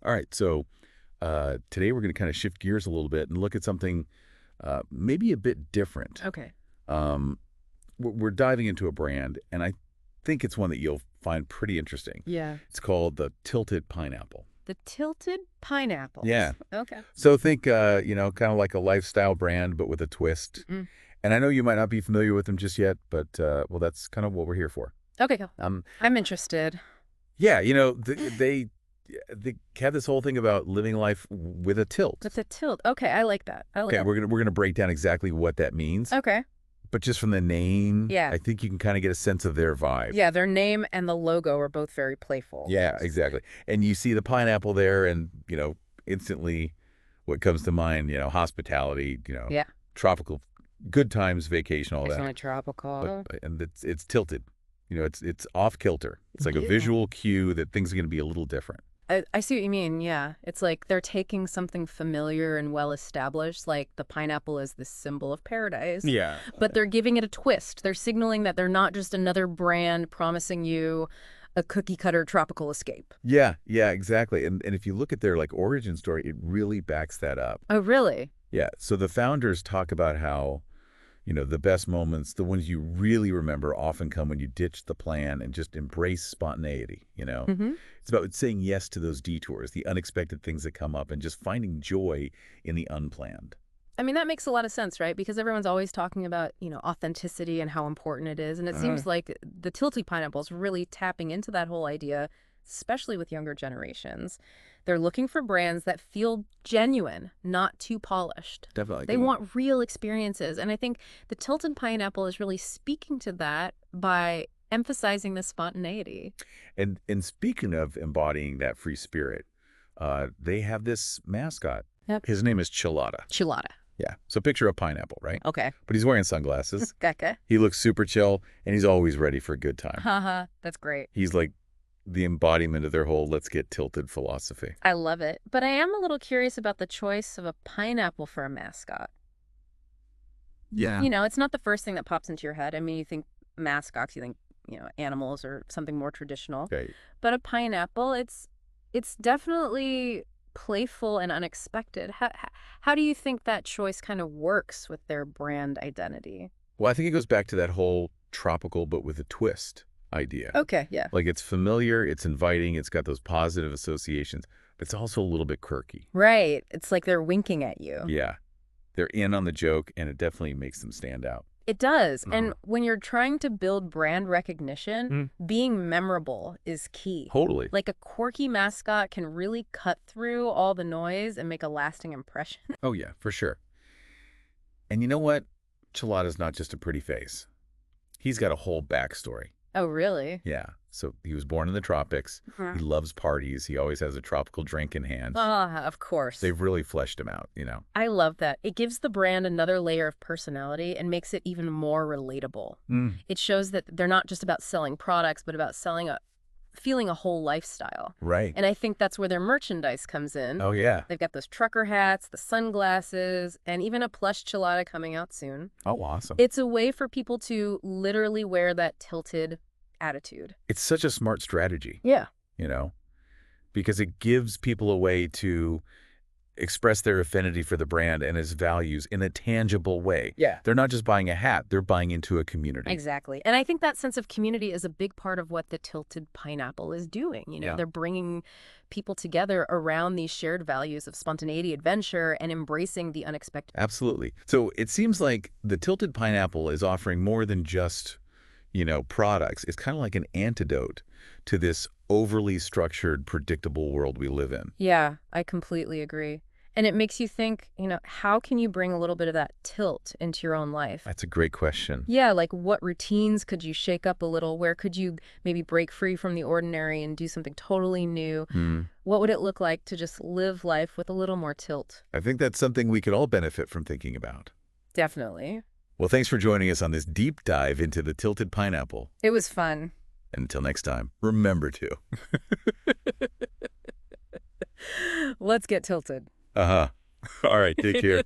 All right, so today we're going to kind of shift gears a little bit and look at something maybe a bit different. Okay. Um, we're diving into a brand, and I think it's one that you'll find pretty interesting. Yeah. It's called the Tilted Pineapple. The tilted pineapples. Yeah. Okay. So think, kind of like a lifestyle brand, but with a twist. Mm. And I know you might not be familiar with them just yet, but, well, that's kind of what we're here for. Okay, go. Um, I'm interested. yeah, they have this whole thing about living life with a tilt. With a tilt. Okay, I like that. I like Okay, that. we're gonna break down exactly what that means. Okay. But just from the name, Yeah. I think you can kind of get a sense of their vibe. Yeah, their name and the logo are both very playful. Yeah, exactly. And you see the pineapple there, and instantly, what comes to mind, hospitality, Yeah. tropical, good times, vacation, all It's that. only tropical. And it's tilted. It's off kilter. It's like a Yeah. visual cue that things are going to be a little different. I see what you mean, yeah. It's like they're taking something familiar and well-established, like the pineapple is the symbol of paradise. Yeah. But they're giving it a twist. They're signaling that they're not just another brand promising you a cookie-cutter tropical escape. Yeah, exactly. And if you look at their origin story, it really backs that up. Oh, really? Yeah. So the founders talk about how, the best moments, the ones you really remember, often come when you ditch the plan and just embrace spontaneity, Mm-hmm. It's about saying yes to those detours, the unexpected things that come up, and just finding joy in the unplanned. I mean, that makes a lot of sense, right? Because everyone's always talking about, authenticity and how important it is. And it seems like the Tilty Pineapple is really tapping into that whole idea, especially with younger generations. They're looking for brands that feel genuine, not too polished. Definitely. They want real experiences. And I think the Tilted Pineapple is really speaking to that by emphasizing the spontaneity. And speaking of embodying that free spirit, they have this mascot. Yep. His name is Chilada. Chilada. Yeah. So picture a pineapple, right? Okay. But he's wearing sunglasses. Gecko. He looks super chill, and he's always ready for a good time. Haha, that's great. He's like the embodiment of their whole let's get tilted philosophy. I love it. But I am a little curious about the choice of a pineapple for a mascot. Yeah. It's not the first thing that pops into your head. I mean, you think mascots, you think, animals or something more traditional. Okay. But a pineapple, it's definitely playful and unexpected. How do you think that choice kind of works with their brand identity? Well, I think it goes back to that whole tropical but with a twist idea. Okay, yeah. Like it's familiar, it's inviting, it's got those positive associations, but it's also a little bit quirky. Right. It's like they're winking at you. Yeah. They're in on the joke, and it definitely makes them stand out. It does. And when you're trying to build brand recognition, being memorable is key. Totally. Like a quirky mascot can really cut through all the noise and make a lasting impression. Oh, yeah, for sure. And you know what? Chilada's not just a pretty face. He's got a whole backstory. Oh, really? Yeah. So he was born in the tropics. He loves parties. He always has a tropical drink in hand. Ah, of course. They've really fleshed him out, I love that. It gives the brand another layer of personality and makes it even more relatable. It shows that they're not just about selling products, but about feeling a whole lifestyle. Right. And I think that's where their merchandise comes in. Oh, yeah. They've got those trucker hats, the sunglasses, and even a plush Chilada coming out soon. Oh, awesome. It's a way for people to literally wear that tilted attitude. It's such a smart strategy, Yeah. Because it gives people a way to express their affinity for the brand and its values in a tangible way. Yeah. They're not just buying a hat, they're buying into a community. Exactly. And I think that sense of community is a big part of what the Tilted Pineapple is doing. Yeah. They're bringing people together around these shared values of spontaneity, adventure, and embracing the unexpected. Absolutely. So it seems like the Tilted Pineapple is offering more than just, products. It's kind of like an antidote to this overly structured, predictable world we live in. Yeah, I completely agree. And it makes you think, how can you bring a little bit of that tilt into your own life? That's a great question. Yeah, like what routines could you shake up a little? Where could you maybe break free from the ordinary and do something totally new? What would it look like to just live life with a little more tilt? I think that's something we could all benefit from thinking about. Definitely. Well, thanks for joining us on this deep dive into the Tilted Pineapple. It was fun. And until next time, remember to. Let's get tilted. Uh-huh. All right, take care.